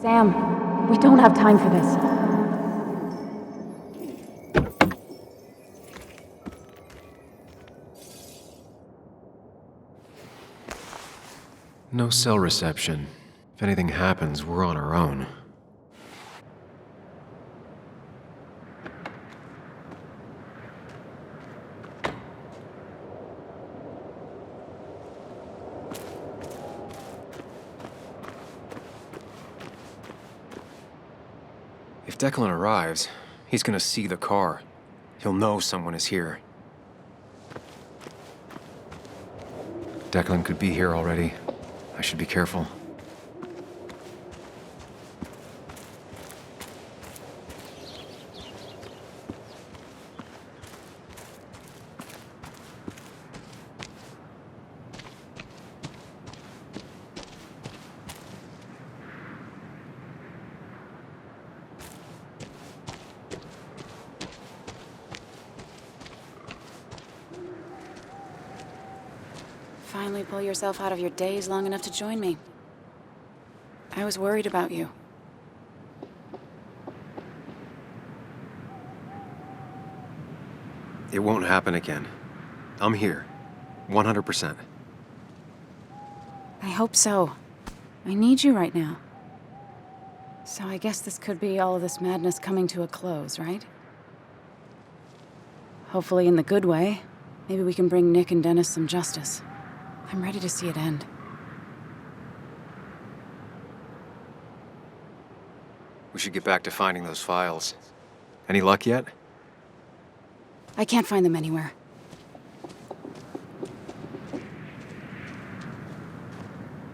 Sam, we don't have time for this. No cell reception. If anything happens, we're on our own. If Declan arrives, he's gonna see the car. He'll know someone is here. Declan could be here already. I should be careful. Finally pull yourself out of your daze long enough to join me. I was worried about you. It won't happen again. I'm here. 100%. I hope so. I need you right now. So I guess this could be all of this madness coming to a close, right? Hopefully in the good way. Maybe we can bring Nick and Dennis some justice. I'm ready to see it end. We should get back to finding those files. Any luck yet? I can't find them anywhere.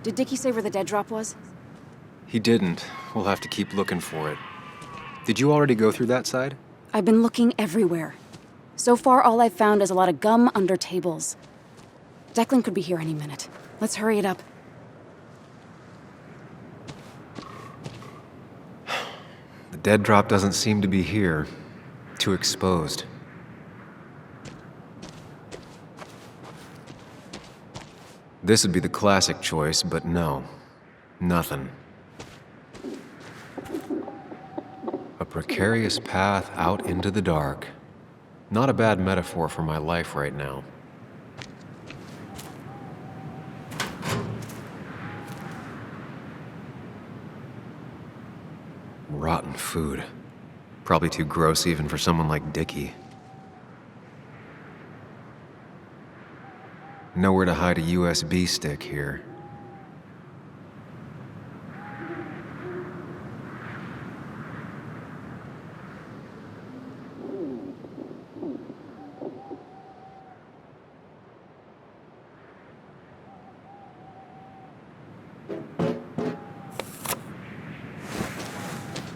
Did Dickie say where the dead drop was? He didn't. We'll have to keep looking for it. Did you already go through that side? I've been looking everywhere. So far, all I've found is a lot of gum under tables. Declan could be here any minute. Let's hurry it up. The dead drop doesn't seem to be here. Too exposed. This would be the classic choice, but no. Nothing. A precarious path out into the dark. Not a bad metaphor for my life right now. Rotten food. Probably too gross even for someone like Dickie. Nowhere to hide a USB stick here.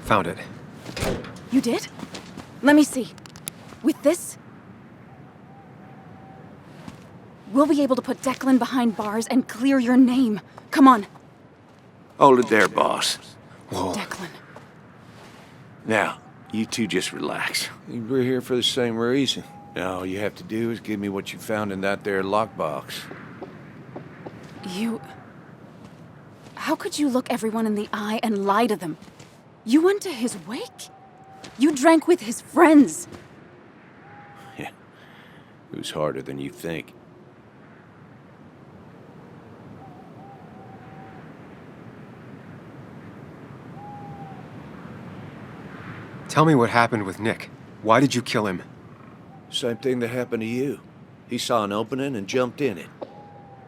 Found it. You did? Let me see. With this, we'll be able to put Declan behind bars and clear your name. Come on. Hold it there, boss. Whoa. Declan. Now, you two just relax. We're here for the same reason. Now, all you have to do is give me what you found in that there lockbox. You... How could you look everyone in the eye and lie to them? You went to his wake? You drank with his friends. Yeah, it was harder than you think. Tell me what happened with Nick. Why did you kill him? Same thing that happened to you. He saw an opening and jumped in it.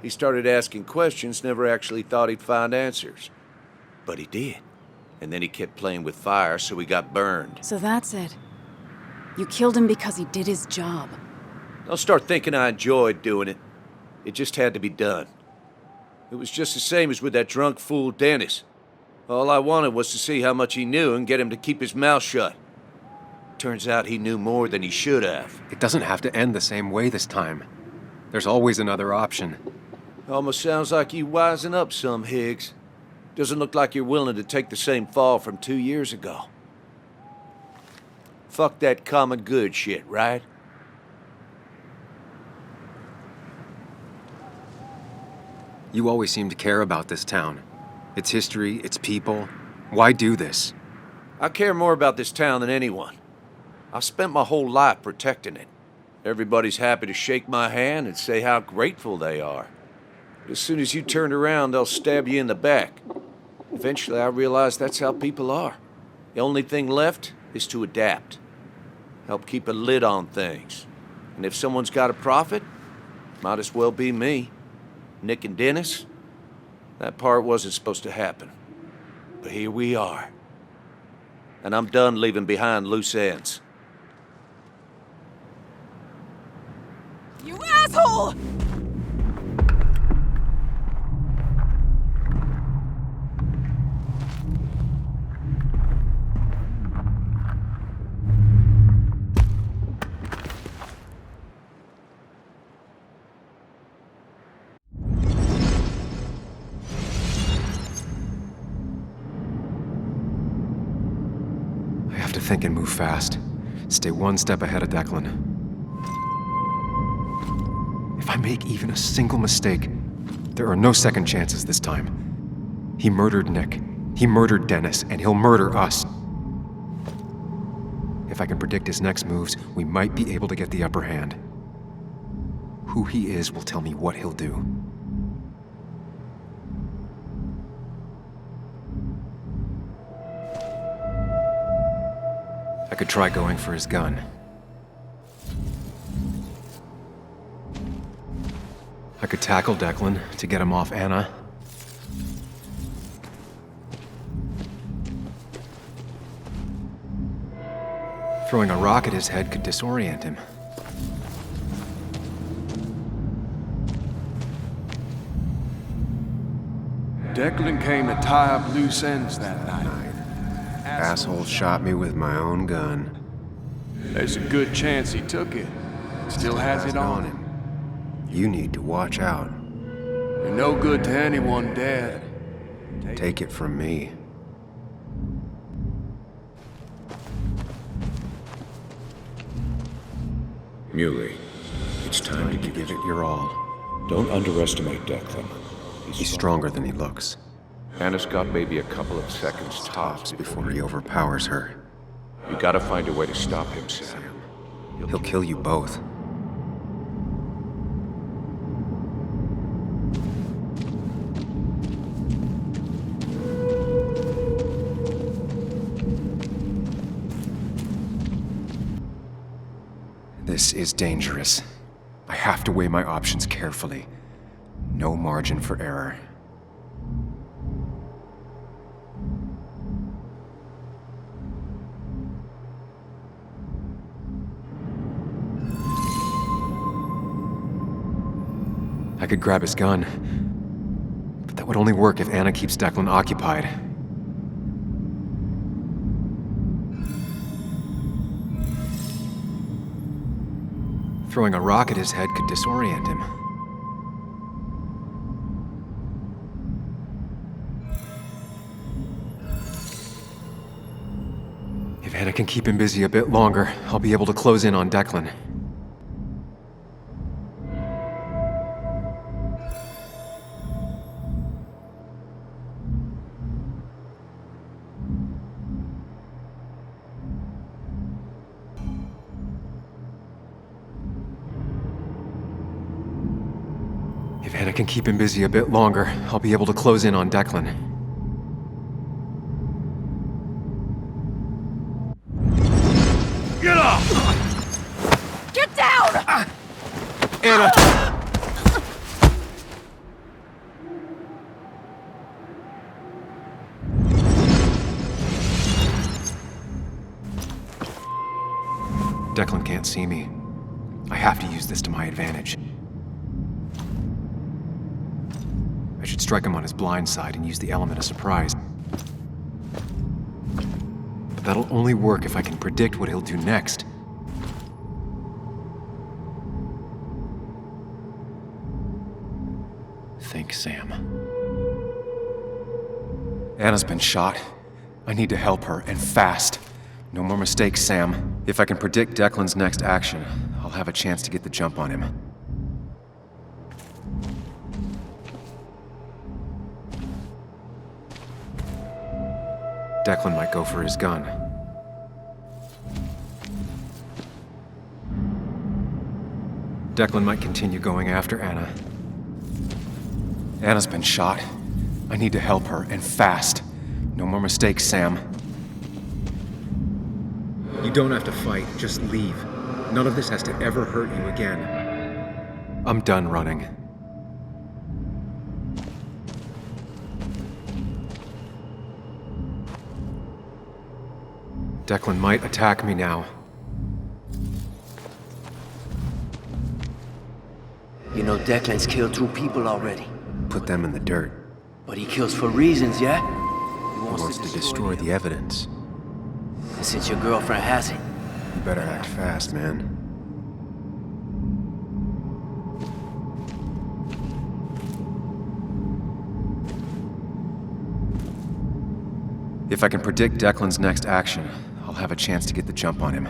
He started asking questions, never actually thought he'd find answers. But he did. And then he kept playing with fire, so he got burned. So that's it. You killed him because he did his job. Don't start thinking I enjoyed doing it. It just had to be done. It was just the same as with that drunk fool Dennis. All I wanted was to see how much he knew and get him to keep his mouth shut. Turns out he knew more than he should have. It doesn't have to end the same way this time. There's always another option. Almost sounds like you wising up some, Higgs. Doesn't look like you're willing to take the same fall from 2 years ago. Fuck that common good shit, right? You always seem to care about this town. Its history, its people. Why do this? I care more about this town than anyone. I've spent my whole life protecting it. Everybody's happy to shake my hand and say how grateful they are. But as soon as you turn around, they'll stab you in the back. Eventually, I realized that's how people are. The only thing left is to adapt. Help keep a lid on things. And if someone's got a profit, might as well be me. Nick and Dennis, that part wasn't supposed to happen. But here we are. And I'm done leaving behind loose ends. You asshole! I have to think and move fast. Stay one step ahead of Declan. If I make even a single mistake, there are no second chances this time. He murdered Nick. He murdered Dennis, and he'll murder us. If I can predict his next moves, we might be able to get the upper hand. Who he is will tell me what he'll do. I could try going for his gun. I could tackle Declan to get him off Anna. Throwing a rock at his head could disorient him. Declan came to tie up loose ends that night. Asshole shot me with my own gun. There's a good chance he took it. Still has it on him. You need to watch out. You're no good to anyone dead. Take it from me. Muley, it's time to Give it your all. Don't underestimate Declan. He's stronger than he looks. Anna's got maybe a couple of seconds tops Before he overpowers her, You gotta find a way to stop him, Sam. he'll kill you both. This is dangerous. I have to weigh my options carefully. No margin for error. I could grab his gun, but that would only work if Anna keeps Declan occupied. Throwing a rock at his head could disorient him. If Anna can keep him busy a bit longer, I'll be able to close in on Declan. If Anna can keep him busy a bit longer, I'll be able to close in on Declan. Get off! Get down! Anna! Declan can't see me. I have to use this to my advantage. I should strike him on his blind side and use the element of surprise. But that'll only work if I can predict what he'll do next. Think, Sam. Anna's been shot. I need to help her, and fast. No more mistakes, Sam. If I can predict Declan's next action, I'll have a chance to get the jump on him. Declan might go for his gun. Declan might continue going after Anna. Anna's been shot. I need to help her, and fast. No more mistakes, Sam. You don't have to fight, just leave. None of this has to ever hurt you again. I'm done running. Declan might attack me now. You know Declan's killed 2 people already. Put them in the dirt. But he kills for reasons, yeah? He He wants to destroy the evidence. And since your girlfriend has it, You better act fast, man. If I can predict Declan's next action, I'll have a chance to get the jump on him.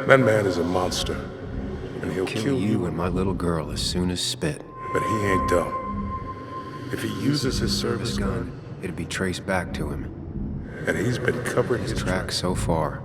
That man is a monster, and he'll Kill you and my little girl as soon as spit. But he ain't dumb. If he uses his service gun, It'd be traced back to him. and he's been covering his His tracks so far.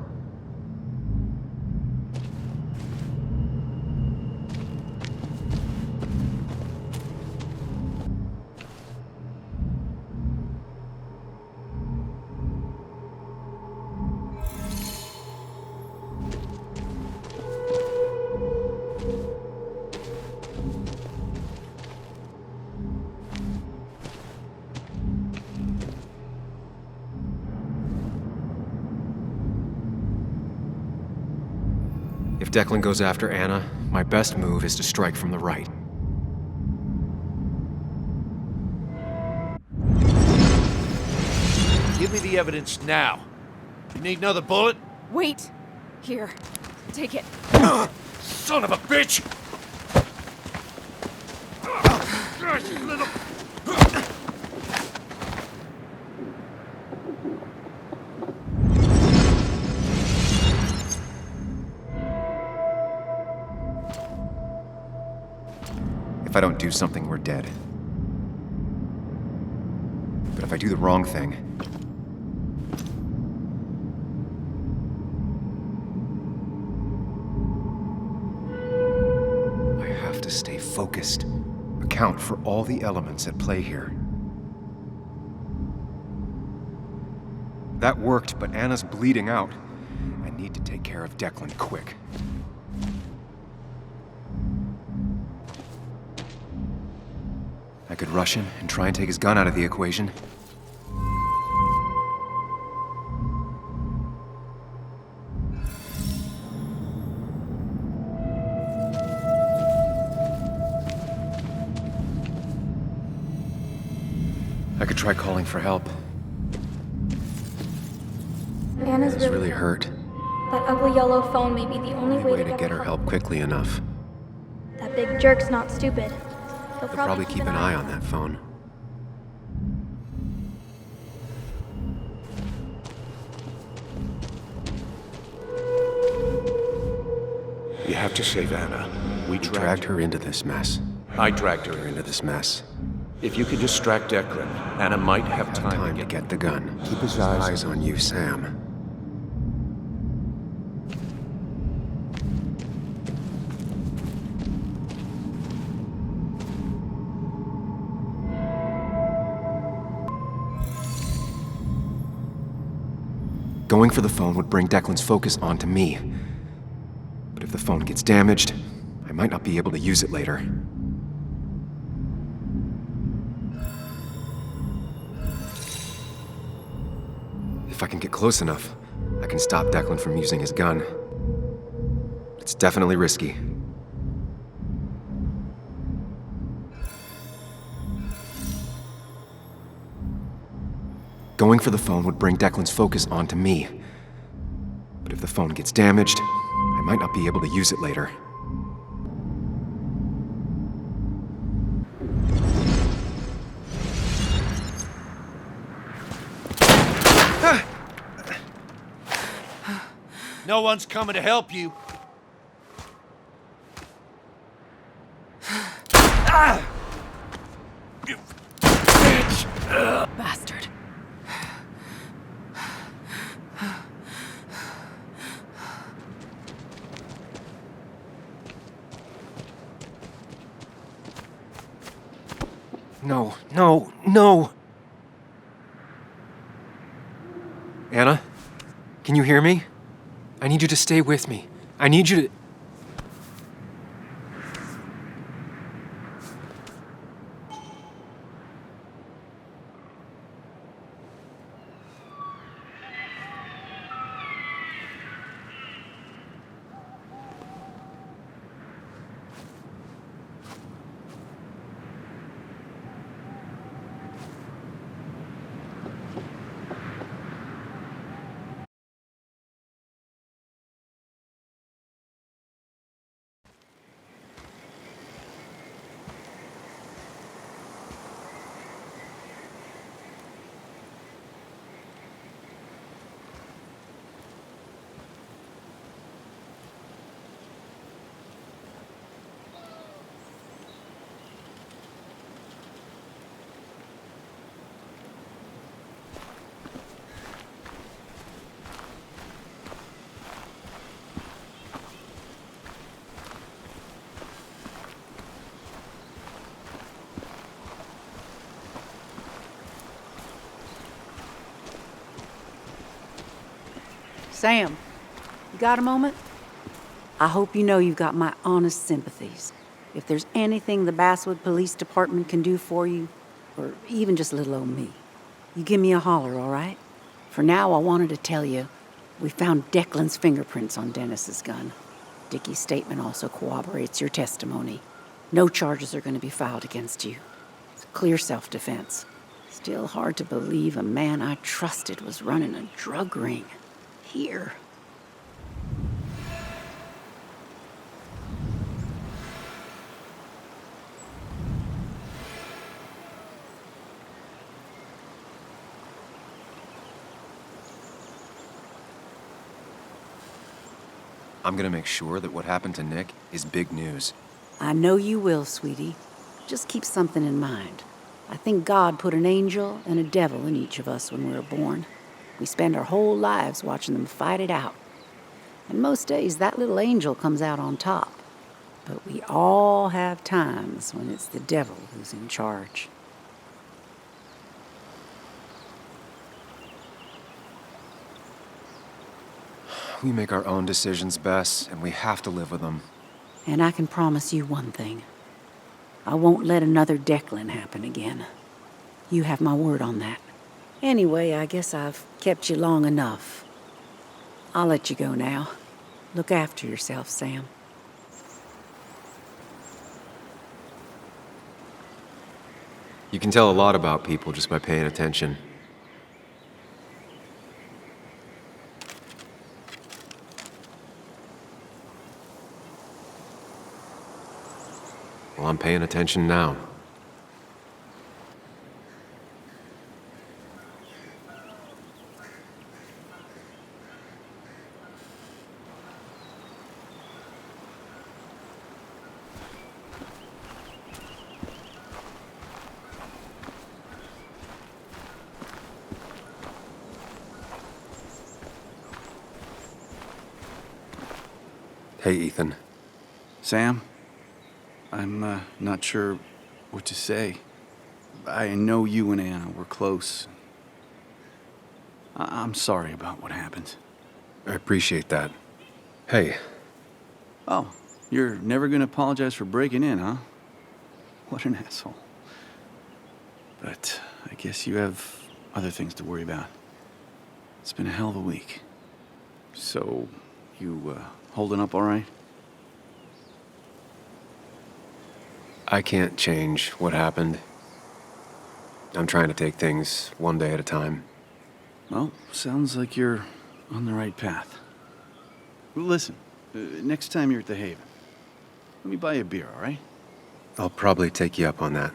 If Declan goes after Anna, my best move is to strike from the right. Give me the evidence now. You need another bullet? Wait. Here. Take it. Son of a bitch! If I don't do something, we're dead. But if I do the wrong thing, I have to stay focused, account for all the elements at play here. That worked, but Anna's bleeding out. I need to take care of Declan quick. I could rush him and try and take his gun out of the equation. I could try calling for help. Anna's It's really hurt. That ugly yellow phone may be the only Way to get her help quickly enough. That big jerk's not stupid. He'll They'll probably keep an eye on that phone. You have to save Anna. We We dragged her into this mess. I dragged her Into this mess. If you could distract Declan, Anna might have Time time to get the gun. Keep his eyes on you, Sam. Going for the phone would bring Declan's focus onto me. But if the phone gets damaged, I might not be able to use it later. If I can get close enough, I can stop Declan from using his gun. It's definitely risky. Going for the phone would bring Declan's focus onto me. But if the phone gets damaged, I might not be able to use it later. No one's coming to help you. You bitch! Bastard. No, no, no! Anna? Can you hear me? I need you to stay with me. I need you to... Sam, you got a moment? I hope you know you've got my honest sympathies. If there's anything the Basswood Police Department can do for you, or even just little old me, you give me a holler, all right? For now, I wanted to tell you, we found Declan's fingerprints on Dennis's gun. Dickie's statement also corroborates your testimony. No charges are going to be filed against you. It's clear self-defense. Still hard to believe a man I trusted was running a drug ring. Here. I'm gonna make sure that what happened to Nick is big news. I know you will, sweetie. Just keep something in mind. I think God put an angel and a devil in each of us when we were born. We spend our whole lives watching them fight it out. And most days, that little angel comes out on top. But we all have times when it's the devil who's in charge. We make our own decisions, Bess, and we have to live with them. And I can promise you one thing. I won't let another Declan happen again. You have my word on that. Anyway, I guess I've kept you long enough. I'll let you go now. Look after yourself, Sam. You can tell a lot about people just by paying attention. Well, I'm paying attention now. Hey, Ethan. Sam, I'm not sure what to say. I know you and Anna were close. I'm sorry about what happened. I appreciate that. Hey, Oh, you're never gonna apologize for breaking in, huh? What an asshole. But I guess you have other things to worry about. It's been a hell of a week. So, you holding up all right? I can't change what happened. I'm trying to take things one day at a time. Well, sounds like you're on the right path. Listen, Next time you're at the Haven, let me buy you a beer, all right? I'll probably take you up on that.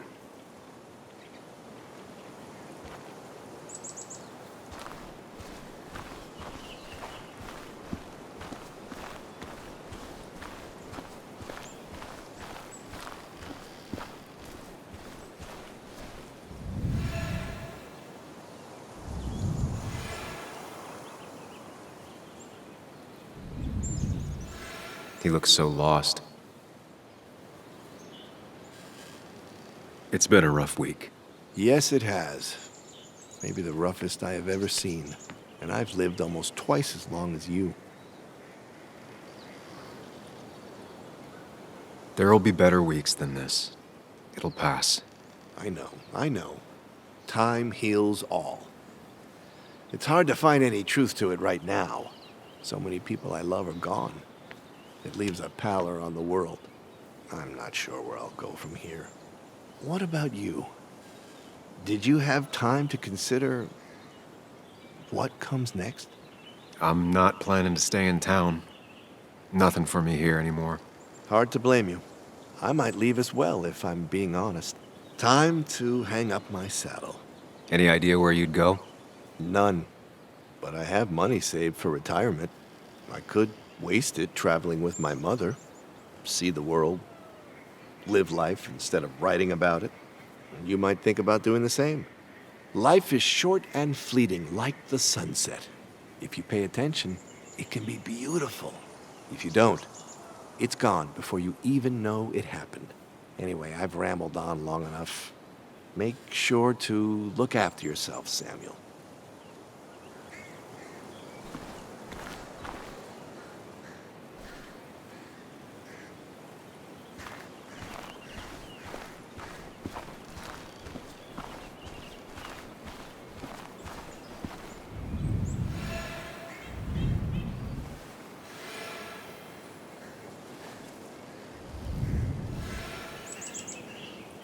He looks so lost. It's been a rough week. Yes, it has. Maybe the roughest I have ever seen. And I've lived almost twice as long as you. There'll be better weeks than this. It'll pass. I know. Time heals all. It's hard to find any truth to it right now. So many people I love are gone. It leaves a pallor on the world. I'm not sure where I'll go from here. What about you? Did you have time to consider what comes next? I'm not planning to stay in town. Nothing for me here anymore. Hard to blame you. I might leave as well, if I'm being honest. Time to hang up my saddle. Any idea where you'd go? None. But I have money saved for retirement. I could waste it traveling with my mother, see the world, live life instead of writing about it. And you might think about doing the same. Life is short and fleeting, like the sunset. If you pay attention, it can be beautiful. If you don't, it's gone before you even know it happened. Anyway, I've rambled on long enough. Make sure to look after yourself, Samuel.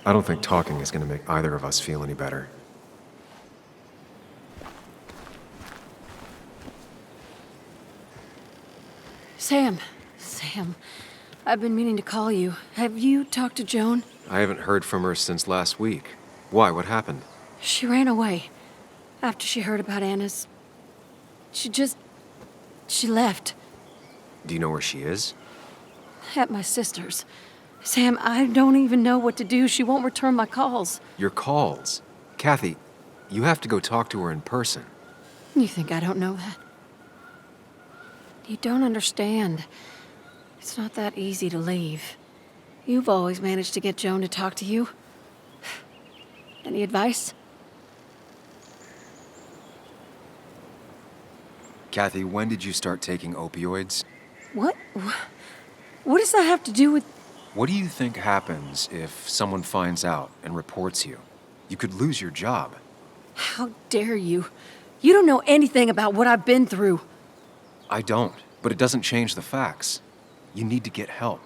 I don't think talking is going to make either of us feel any better. Sam, I've been meaning to call you. Have you talked to Joan? I haven't heard from her since last week. Why? What happened? She ran away after she heard about Anna's. She left. Do you know where she is? At my sister's. Sam, I don't even know what to do. She won't return my calls. Your calls? Kathy, you have to go talk to her in person. You think I don't know that? You don't understand. It's not that easy to leave. You've always managed to get Joan to talk to you. Any advice? Kathy, when did you start taking opioids? What? What does that have to do with... What do you think happens if someone finds out and reports you? You could lose your job. How dare you? You don't know anything about what I've been through. I don't, but it doesn't change the facts. You need to get help.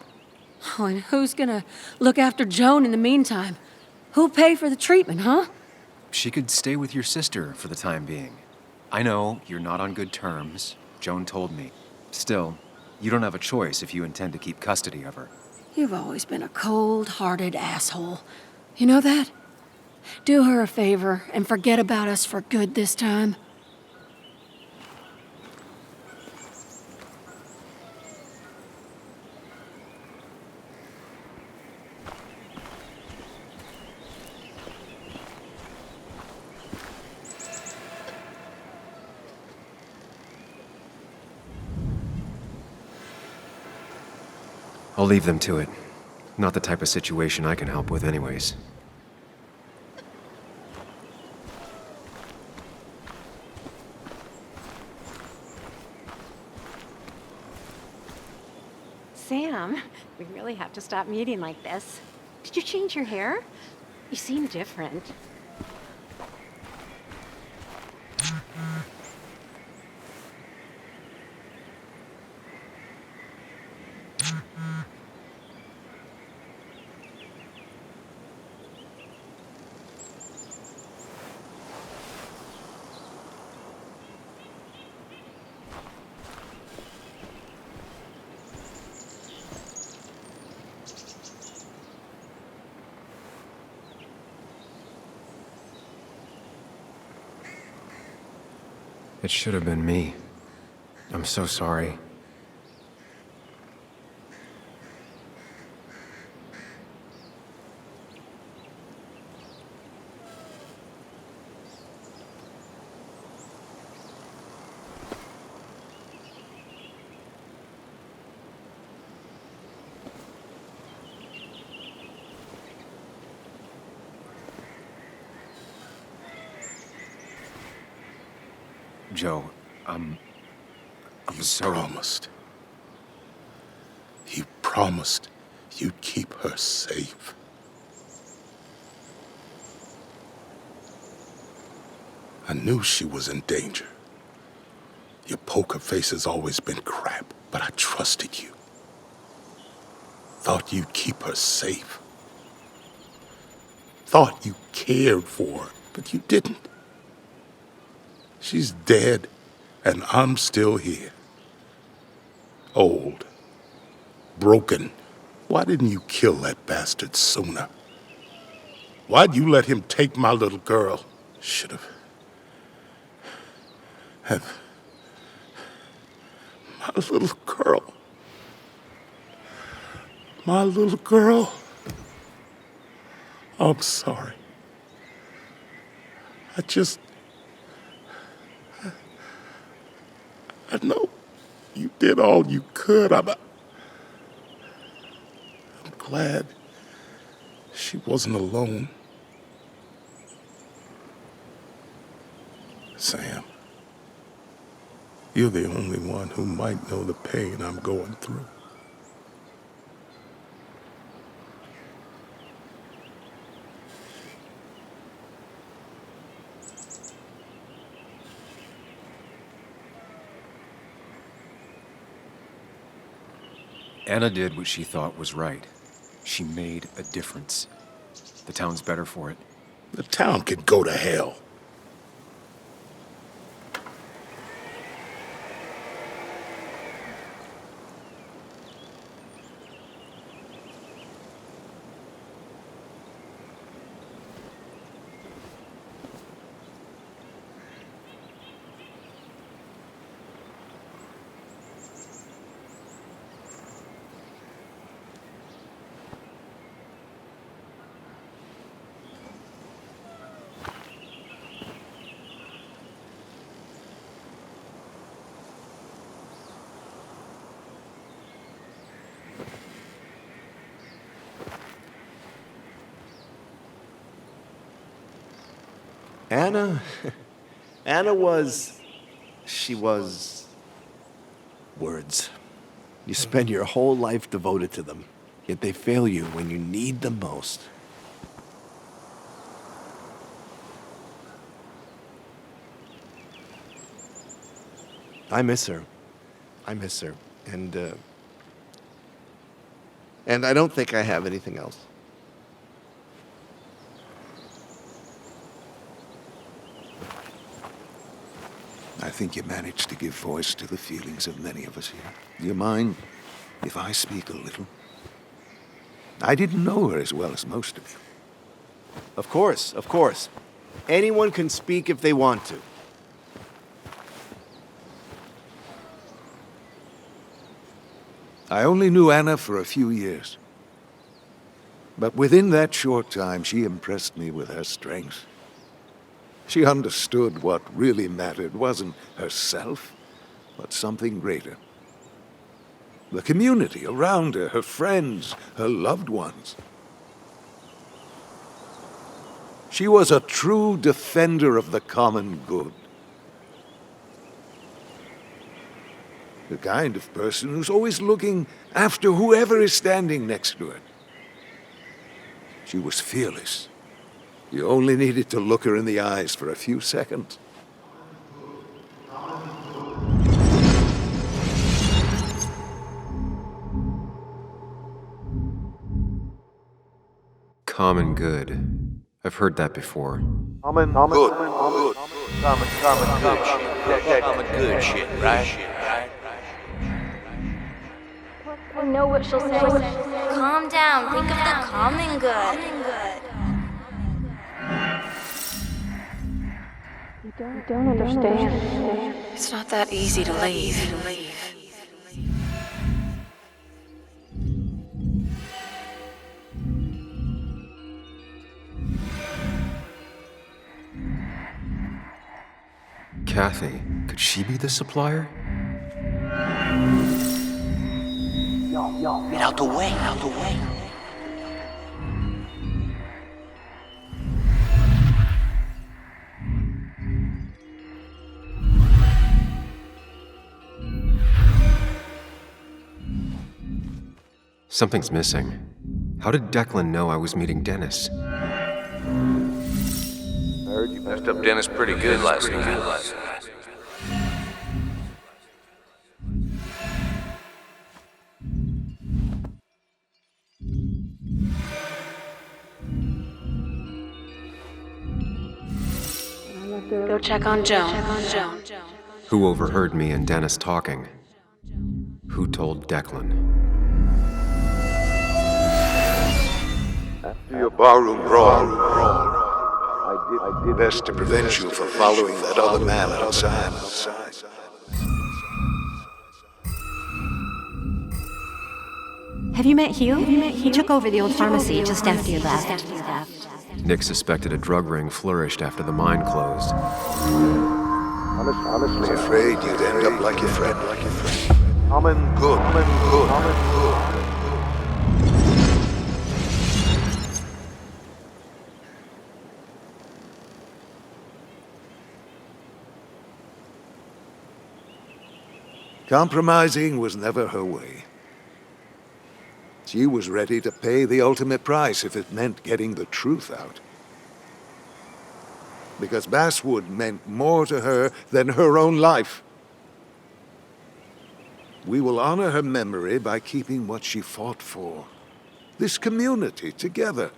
Oh, and who's gonna look after Joan in the meantime? Who'll pay for the treatment, huh? She could stay with your sister for the time being. I know you're not on good terms. Joan told me. Still, you don't have a choice if you intend to keep custody of her. You've always been a cold-hearted asshole. You know that? Do her a favor and forget about us for good this time. I'll leave them to it. Not the type of situation I can help with anyways. Sam, we really have to stop meeting like this. Did you change your hair? You seem different. It should have been me. I'm so sorry. Joe, I'm so... promised. You promised you'd keep her safe. I knew she was in danger. Your poker face has always been crap, but I trusted you. Thought you'd keep her safe. Thought you cared for her, but you didn't. She's dead, and I'm still here. Old. Broken. Why didn't you kill that bastard sooner? Why'd you let him take my little girl? Should have... My little girl. My little girl. I'm sorry. I know you did all you could. I'm glad she wasn't alone. Sam, you're the only one who might know the pain I'm going through. Anna did what she thought was right. She made a difference. The town's better for it. The town can go to hell. Anna was... She was... words. You spend your whole life devoted to them, yet they fail you when you need them most. I miss her. And I don't think I have anything else. I think you managed to give voice to the feelings of many of us here. Do you mind if I speak a little? I didn't know her as well as most of you. Of course. Anyone can speak if they want to. I only knew Anna for a few years. But within that short time, she impressed me with her strength. She understood what really mattered wasn't herself, but something greater. The community around her, her friends, her loved ones. She was a true defender of the common good. The kind of person who's always looking after whoever is standing next to her. She was fearless. You only needed to look her in the eyes for a few seconds. Common good. I've heard that before. Common good shit, right? I know what she'll say. Calm down. Think of the common good. You don't understand. It's not that easy to leave. Kathy, could she be the supplier? Get out the way, out the way. Something's missing. How did Declan know I was meeting Dennis? Heard you messed up Dennis pretty good last night. Go check on Joan. Who overheard me and Dennis talking? Who told Declan? After your barroom brawl, I did best to prevent you from following that other man outside. Have you met Hugh? He took over the old pharmacy just after you left. Nick suspected a drug ring flourished after the mine closed. Honestly afraid you'd end up like your friend. Common good. Compromising was never her way. She was ready to pay the ultimate price if it meant getting the truth out. Because Basswood meant more to her than her own life. We will honor her memory by keeping what she fought for. This community together.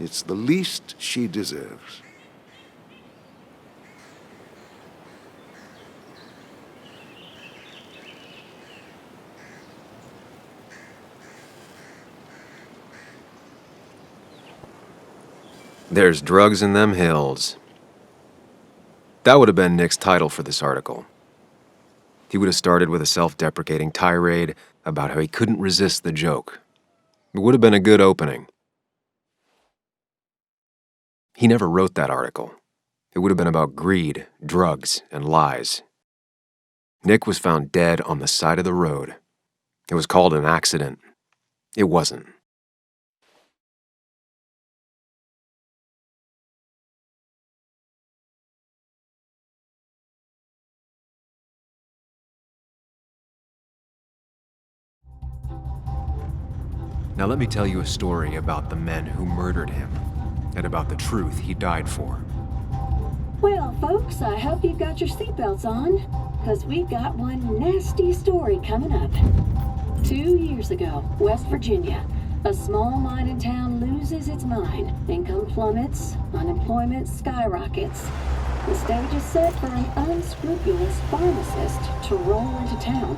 It's the least she deserves. There's drugs in them hills. That would have been Nick's title for this article. He would have started with a self-deprecating tirade about how he couldn't resist the joke. It would have been a good opening. He never wrote that article. It would have been about greed, drugs, and lies. Nick was found dead on the side of the road. It was called an accident. It wasn't. Now let me tell you a story about the men who murdered him, and about the truth he died for. Well, folks, I hope you've got your seatbelts on, because we've got one nasty story coming up. 2 years ago, West Virginia, a small mining town loses its mine. Income plummets, unemployment skyrockets. The stage is set for an unscrupulous pharmacist to roll into town.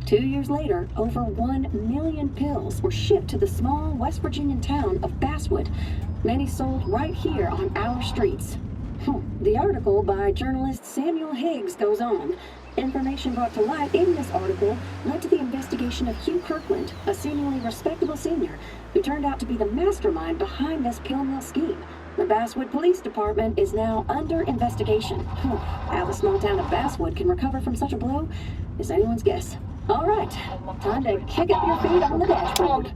Two years later, over 1 million pills were shipped to the small West Virginian town of Basswood. Many sold right here on our streets. The article by journalist Samuel Higgs goes on. Information brought to light in this article led to the investigation of Hugh Kirkland, a seemingly respectable senior who turned out to be the mastermind behind this pill mill scheme. The Basswood Police Department is now under investigation. How the small town of Basswood can recover from such a blow is anyone's guess. All right, time to kick up your feet on the dashboard.